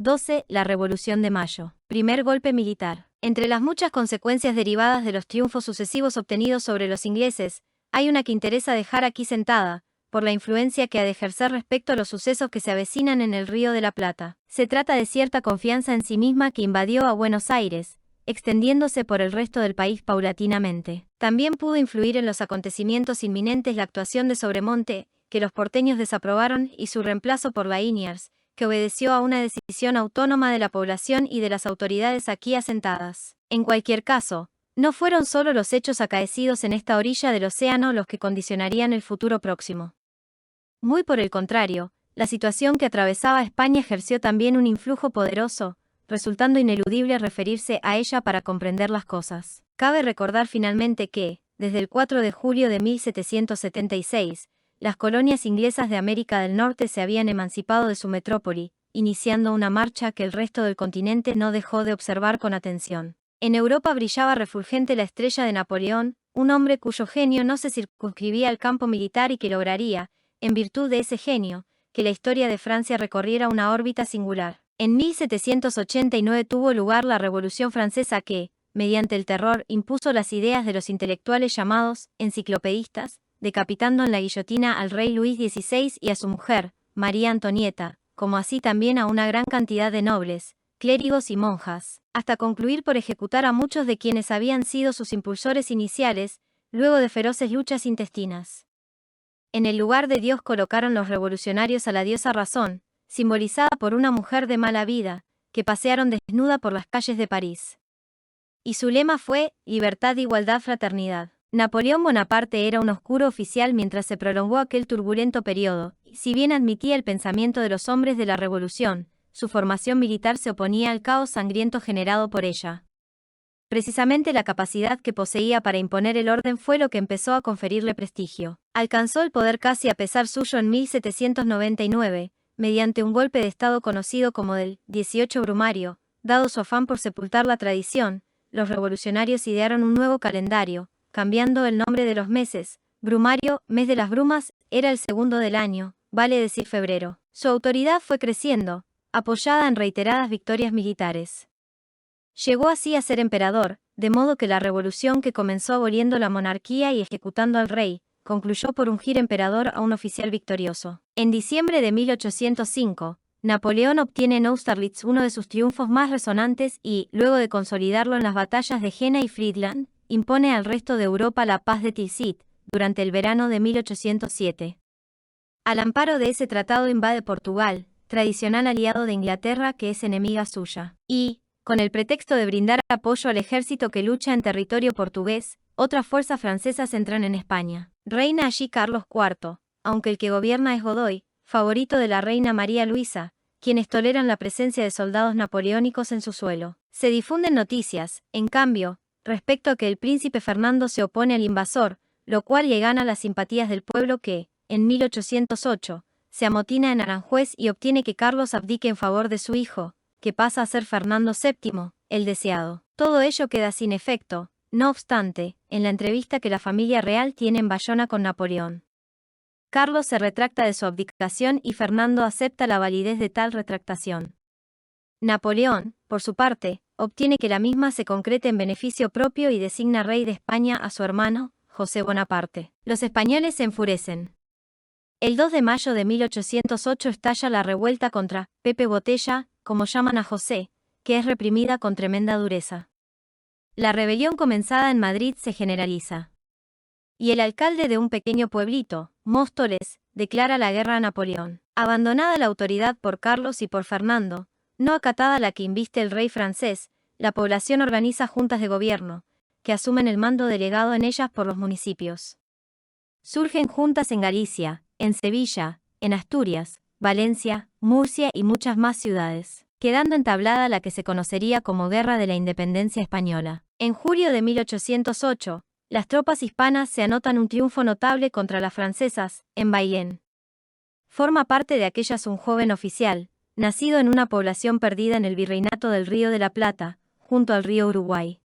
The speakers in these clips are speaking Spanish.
12. La Revolución de Mayo. Primer golpe militar. Entre las muchas consecuencias derivadas de los triunfos sucesivos obtenidos sobre los ingleses, hay una que interesa dejar aquí sentada, por la influencia que ha de ejercer respecto a los sucesos que se avecinan en el Río de la Plata. Se trata de cierta confianza en sí misma que invadió a Buenos Aires, extendiéndose por el resto del país paulatinamente. También pudo influir en los acontecimientos inminentes la actuación de Sobremonte, que los porteños desaprobaron, y su reemplazo por Liniers, que obedeció a una decisión autónoma de la población y de las autoridades aquí asentadas. En cualquier caso, no fueron solo los hechos acaecidos en esta orilla del océano los que condicionarían el futuro próximo. Muy por el contrario, la situación que atravesaba España ejerció también un influjo poderoso, resultando ineludible referirse a ella para comprender las cosas. Cabe recordar finalmente que, desde el 4 de julio de 1776, las colonias inglesas de América del Norte se habían emancipado de su metrópoli, iniciando una marcha que el resto del continente no dejó de observar con atención. En Europa brillaba refulgente la estrella de Napoleón, un hombre cuyo genio no se circunscribía al campo militar y que lograría, en virtud de ese genio, que la historia de Francia recorriera una órbita singular. En 1789 tuvo lugar la Revolución Francesa que, mediante el terror, impuso las ideas de los intelectuales llamados enciclopedistas, decapitando en la guillotina al rey Luis XVI y a su mujer, María Antonieta, como así también a una gran cantidad de nobles, clérigos y monjas, hasta concluir por ejecutar a muchos de quienes habían sido sus impulsores iniciales, luego de feroces luchas intestinas. En el lugar de Dios colocaron los revolucionarios a la diosa Razón, simbolizada por una mujer de mala vida, que pasearon desnuda por las calles de París. Y su lema fue, libertad, igualdad, fraternidad. Napoleón Bonaparte era un oscuro oficial mientras se prolongó aquel turbulento periodo, y si bien admitía el pensamiento de los hombres de la revolución, su formación militar se oponía al caos sangriento generado por ella. Precisamente la capacidad que poseía para imponer el orden fue lo que empezó a conferirle prestigio. Alcanzó el poder casi a pesar suyo en 1799, mediante un golpe de estado conocido como del 18 Brumario. Dado su afán por sepultar la tradición, los revolucionarios idearon un nuevo calendario, cambiando el nombre de los meses. Brumario, mes de las brumas, era el segundo del año, vale decir febrero. Su autoridad fue creciendo, apoyada en reiteradas victorias militares. Llegó así a ser emperador, de modo que la revolución que comenzó aboliendo la monarquía y ejecutando al rey, concluyó por ungir emperador a un oficial victorioso. En diciembre de 1805, Napoleón obtiene en Austerlitz uno de sus triunfos más resonantes y, luego de consolidarlo en las batallas de Jena y Friedland, impone al resto de Europa la paz de Tilsit, durante el verano de 1807. Al amparo de ese tratado invade Portugal, tradicional aliado de Inglaterra que es enemiga suya, y, con el pretexto de brindar apoyo al ejército que lucha en territorio portugués, otras fuerzas francesas entran en España. Reina allí Carlos IV, aunque el que gobierna es Godoy, favorito de la reina María Luisa, quienes toleran la presencia de soldados napoleónicos en su suelo. Se difunden noticias, en cambio, respecto a que el príncipe Fernando se opone al invasor, lo cual le gana las simpatías del pueblo que, en 1808, se amotina en Aranjuez y obtiene que Carlos abdique en favor de su hijo, que pasa a ser Fernando VII, el deseado. Todo ello queda sin efecto, no obstante, en la entrevista que la familia real tiene en Bayona con Napoleón. Carlos se retracta de su abdicación y Fernando acepta la validez de tal retractación. Napoleón, por su parte, obtiene que la misma se concrete en beneficio propio y designa rey de España a su hermano, José Bonaparte. Los españoles se enfurecen. El 2 de mayo de 1808 estalla la revuelta contra Pepe Botella, como llaman a José, que es reprimida con tremenda dureza. La rebelión comenzada en Madrid se generaliza. Y el alcalde de un pequeño pueblito, Móstoles, declara la guerra a Napoleón. Abandonada la autoridad por Carlos y por Fernando, no acatada la que inviste el rey francés, la población organiza juntas de gobierno, que asumen el mando delegado en ellas por los municipios. Surgen juntas en Galicia, en Sevilla, en Asturias, Valencia, Murcia y muchas más ciudades, quedando entablada la que se conocería como Guerra de la Independencia Española. En julio de 1808, las tropas hispanas se anotan un triunfo notable contra las francesas, en Bailén. Forma parte de aquellas un joven oficial, nacido en una población perdida en el virreinato del Río de la Plata, junto al río Uruguay.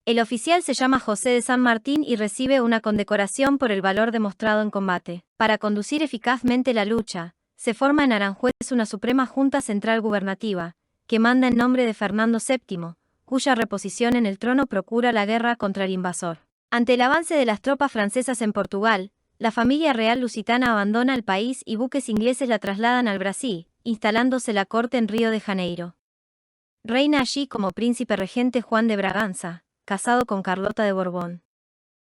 El oficial se llama José de San Martín y recibe una condecoración por el valor demostrado en combate. Para conducir eficazmente la lucha, se forma en Aranjuez una Suprema Junta Central Gubernativa, que manda en nombre de Fernando VII, cuya reposición en el trono procura la guerra contra el invasor. Ante el avance de las tropas francesas en Portugal, la familia real lusitana abandona el país y buques ingleses la trasladan al Brasil, instalándose la corte en Río de Janeiro. Reina allí como príncipe regente Juan de Braganza, casado con Carlota de Borbón.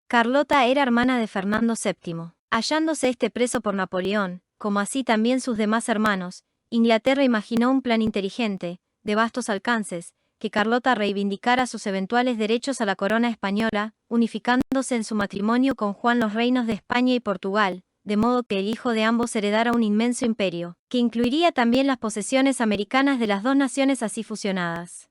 Carlota era hermana de Fernando VII. Hallándose este preso por Napoleón, como así también sus demás hermanos, Inglaterra imaginó un plan inteligente, de vastos alcances, que Carlota reivindicara sus eventuales derechos a la corona española, unificándose en su matrimonio con Juan los reinos de España y Portugal, de modo que el hijo de ambos heredara un inmenso imperio, que incluiría también las posesiones americanas de las dos naciones así fusionadas.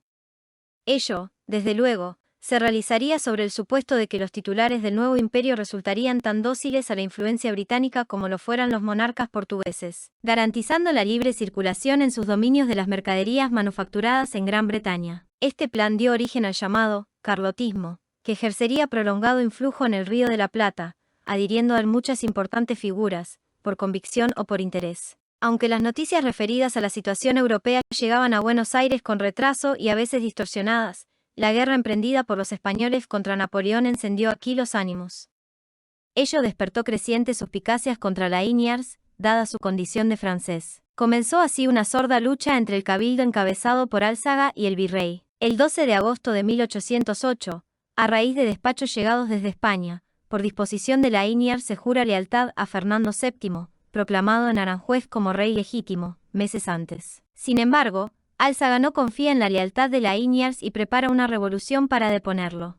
Ello, desde luego, se realizaría sobre el supuesto de que los titulares del nuevo imperio resultarían tan dóciles a la influencia británica como lo fueran los monarcas portugueses, garantizando la libre circulación en sus dominios de las mercaderías manufacturadas en Gran Bretaña. Este plan dio origen al llamado carlotismo, que ejercería prolongado influjo en el Río de la Plata, adhiriendo a muchas importantes figuras, por convicción o por interés. Aunque las noticias referidas a la situación europea llegaban a Buenos Aires con retraso y a veces distorsionadas, la guerra emprendida por los españoles contra Napoleón encendió aquí los ánimos. Ello despertó crecientes suspicacias contra Liniers, dada su condición de francés. Comenzó así una sorda lucha entre el cabildo encabezado por Álzaga y el virrey. El 12 de agosto de 1808, a raíz de despachos llegados desde España, por disposición de Liniers se jura lealtad a Fernando VII, proclamado en Aranjuez como rey legítimo, meses antes. Sin embargo, Álzaga no confía en la lealtad de Liniers y prepara una revolución para deponerlo.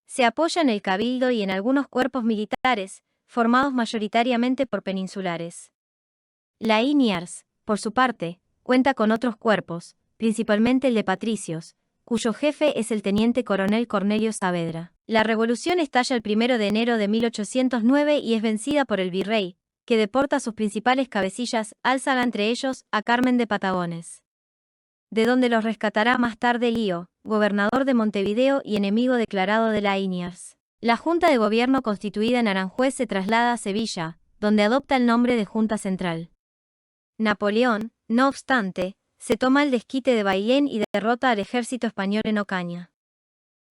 Se apoya en el cabildo y en algunos cuerpos militares, formados mayoritariamente por peninsulares. Liniers, por su parte, cuenta con otros cuerpos, principalmente el de patricios, cuyo jefe es el teniente coronel Cornelio Saavedra. La revolución estalla el 1 de enero de 1809 y es vencida por el virrey, que deporta a sus principales cabecillas, Álzaga entre ellos, a Carmen de Patagones, de donde los rescatará más tarde Lío, gobernador de Montevideo y enemigo declarado de Liniers. La Junta de Gobierno constituida en Aranjuez se traslada a Sevilla, donde adopta el nombre de Junta Central. Napoleón, no obstante, se toma el desquite de Bailén y derrota al ejército español en Ocaña.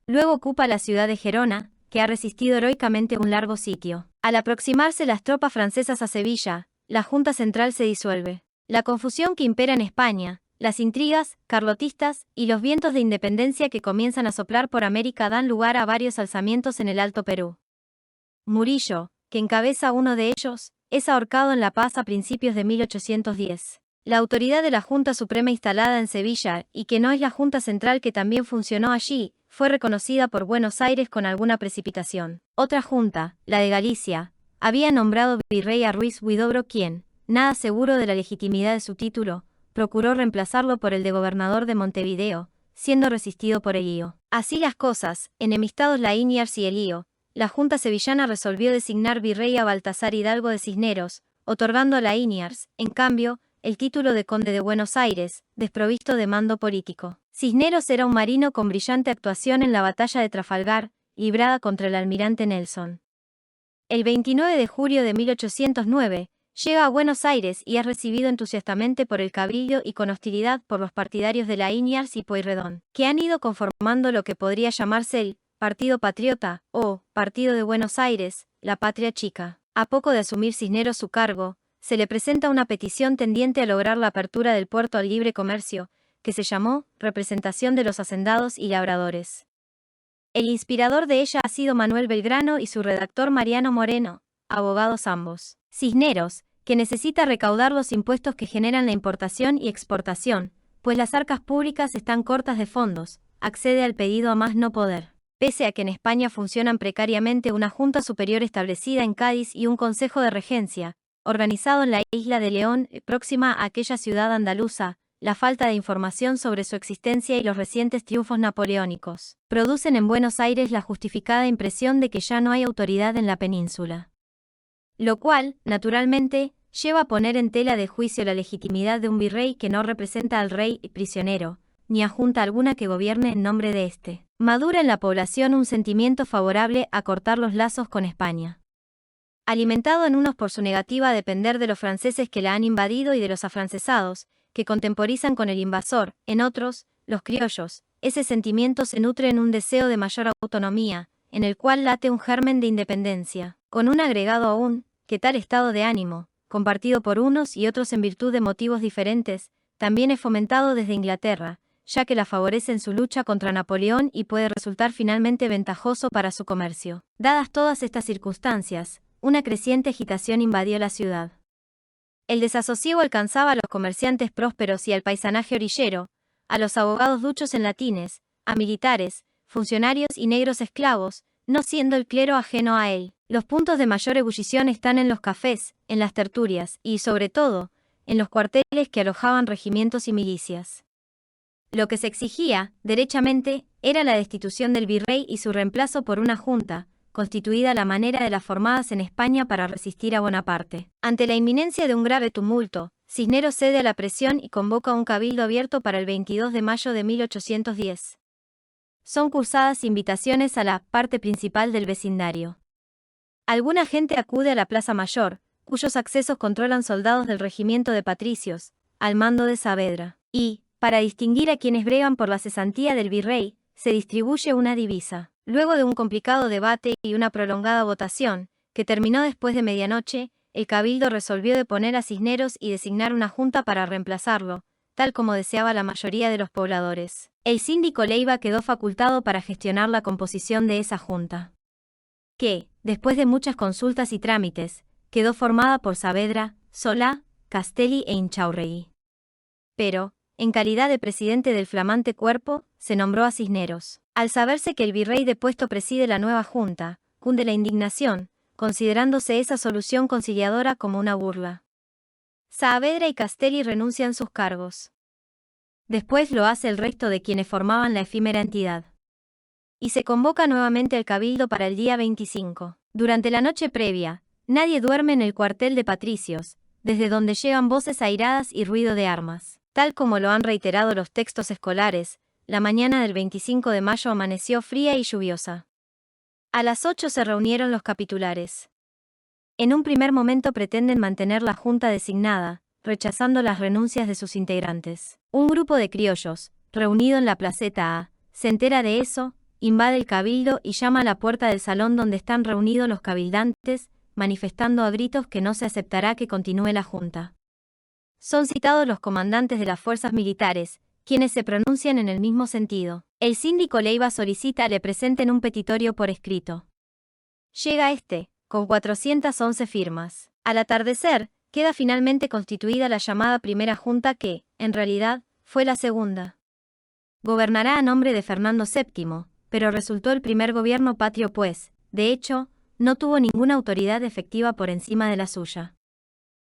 Luego ocupa la ciudad de Gerona, que ha resistido heroicamente un largo sitio. Al aproximarse las tropas francesas a Sevilla, la Junta Central se disuelve. La confusión que impera en España, las intrigas carlotistas y los vientos de independencia que comienzan a soplar por América dan lugar a varios alzamientos en el Alto Perú. Murillo, que encabeza uno de ellos, es ahorcado en La Paz a principios de 1810. La autoridad de la Junta Suprema instalada en Sevilla, y que no es la Junta Central que también funcionó allí, fue reconocida por Buenos Aires con alguna precipitación. Otra junta, la de Galicia, había nombrado virrey a Ruiz Huidobro quien, nada seguro de la legitimidad de su título, procuró reemplazarlo por el de gobernador de Montevideo, siendo resistido por Elío. Así las cosas, enemistados Liniers y Elío, la Junta Sevillana resolvió designar virrey a Baltasar Hidalgo de Cisneros, otorgando a Liniers, en cambio, el título de conde de Buenos Aires, desprovisto de mando político. Cisneros era un marino con brillante actuación en la batalla de Trafalgar, librada contra el almirante Nelson. El 29 de julio de 1809, llega a Buenos Aires y es recibido entusiastamente por el cabildo y con hostilidad por los partidarios de Liniers y Pueyrredón, que han ido conformando lo que podría llamarse el Partido Patriota, o Partido de Buenos Aires, la Patria Chica. A poco de asumir Cisneros su cargo, se le presenta una petición tendiente a lograr la apertura del puerto al libre comercio, que se llamó Representación de los Hacendados y Labradores. El inspirador de ella ha sido Manuel Belgrano y su redactor Mariano Moreno, abogados ambos. Cisneros, que necesita recaudar los impuestos que generan la importación y exportación, pues las arcas públicas están cortas de fondos, accede al pedido a más no poder. Pese a que en España funcionan precariamente una Junta Superior establecida en Cádiz y un Consejo de Regencia, organizado en la isla de León, próxima a aquella ciudad andaluza, la falta de información sobre su existencia y los recientes triunfos napoleónicos producen en Buenos Aires la justificada impresión de que ya no hay autoridad en la península. Lo cual, naturalmente, lleva a poner en tela de juicio la legitimidad de un virrey que no representa al rey prisionero, ni a junta alguna que gobierne en nombre de éste. Madura en la población un sentimiento favorable a cortar los lazos con España. alimentado en unos por su negativa a depender de los franceses que la han invadido y de los afrancesados, que contemporizan con el invasor, en otros, los criollos. Ese sentimiento se nutre en un deseo de mayor autonomía, en el cual late un germen de independencia, con un agregado aún, que tal estado de ánimo, compartido por unos y otros en virtud de motivos diferentes, también es fomentado desde Inglaterra, ya que la favorece en su lucha contra Napoleón y puede resultar finalmente ventajoso para su comercio. Dadas todas estas circunstancias, una creciente agitación invadió la ciudad. El desasosiego alcanzaba a los comerciantes prósperos y al paisanaje orillero, a los abogados duchos en latines, a militares, funcionarios y negros esclavos, no siendo el clero ajeno a él. Los puntos de mayor ebullición están en los cafés, en las tertulias y, sobre todo, en los cuarteles que alojaban regimientos y milicias. Lo que se exigía, derechamente, era la destitución del virrey y su reemplazo por una junta, constituida a la manera de las formadas en España para resistir a Bonaparte. Ante la inminencia de un grave tumulto, Cisneros cede a la presión y convoca un cabildo abierto para el 22 de mayo de 1810. Son cursadas invitaciones a la parte principal del vecindario. Alguna gente acude a la Plaza Mayor, cuyos accesos controlan soldados del regimiento de patricios, al mando de Saavedra, y, para distinguir a quienes bregan por la cesantía del virrey, se distribuye una divisa. Luego de un complicado debate y una prolongada votación, que terminó después de medianoche, el cabildo resolvió deponer a Cisneros y designar una junta para reemplazarlo, tal como deseaba la mayoría de los pobladores. El síndico Leiva quedó facultado para gestionar la composición de esa junta, que, después de muchas consultas y trámites, quedó formada por Saavedra, Solá, Castelli e Inchaurregui. Pero, en calidad de presidente del flamante cuerpo, se nombró a Cisneros. Al saberse que el virrey depuesto preside la nueva junta, cunde la indignación, considerándose esa solución conciliadora como una burla. Saavedra y Castelli renuncian sus cargos. Después lo hace el resto de quienes formaban la efímera entidad. Y se convoca nuevamente el cabildo para el día 25. Durante la noche previa, nadie duerme en el cuartel de patricios, desde donde llegan voces airadas y ruido de armas. Tal como lo han reiterado los textos escolares, la mañana del 25 de mayo amaneció fría y lluviosa. A las 8 se reunieron los capitulares. En un primer momento pretenden mantener la junta designada, rechazando las renuncias de sus integrantes. Un grupo de criollos, reunido en la placeta A, se entera de eso, invade el cabildo y llama a la puerta del salón donde están reunidos los cabildantes, manifestando a gritos que no se aceptará que continúe la junta. Son citados los comandantes de las fuerzas militares, quienes se pronuncian en el mismo sentido. El síndico Leiva solicita le presenten un petitorio por escrito. Llega con 411 firmas. Al atardecer, queda finalmente constituida la llamada primera junta que, en realidad, fue la segunda. Gobernará a nombre de Fernando VII, pero resultó el primer gobierno patrio pues, de hecho, no tuvo ninguna autoridad efectiva por encima de la suya.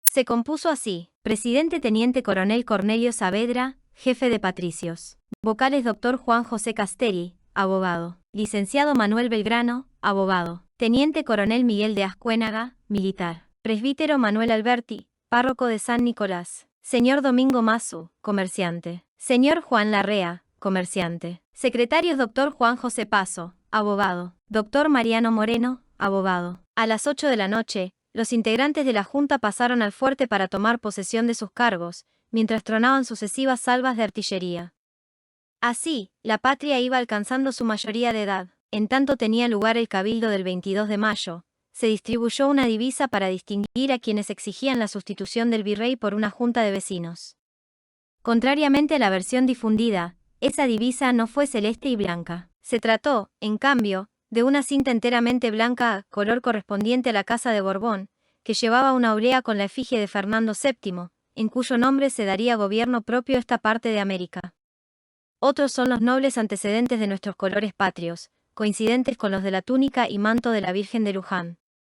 Se compuso así: presidente teniente coronel Cornelio Saavedra, jefe de patricios. Vocales doctor Juan José Castelli, abogado. Licenciado Manuel Belgrano, abogado. Teniente coronel Miguel de Ascuénaga, militar. Presbítero Manuel Alberti, párroco de San Nicolás. Señor Domingo Mazu, comerciante. Señor Juan Larrea, comerciante. Secretarios doctor Juan José Paso, abogado. Doctor Mariano Moreno, abogado. A las 8 de la noche, los integrantes de la Junta pasaron al fuerte para tomar posesión de sus cargos, mientras tronaban sucesivas salvas de artillería. Así, la patria iba alcanzando su mayoría de edad. En tanto tenía lugar el cabildo del 22 de mayo, se distribuyó una divisa para distinguir a quienes exigían la sustitución del virrey por una junta de vecinos. Contrariamente a la versión difundida, esa divisa no fue celeste y blanca. Se trató, en cambio, de una cinta enteramente blanca, color correspondiente a la Casa de Borbón, que llevaba una oblea con la efigie de Fernando VII, en cuyo nombre se daría gobierno propio a esta parte de América. Otros son los nobles antecedentes de nuestros colores patrios, coincidentes con los de la túnica y manto de la Virgen de Luján.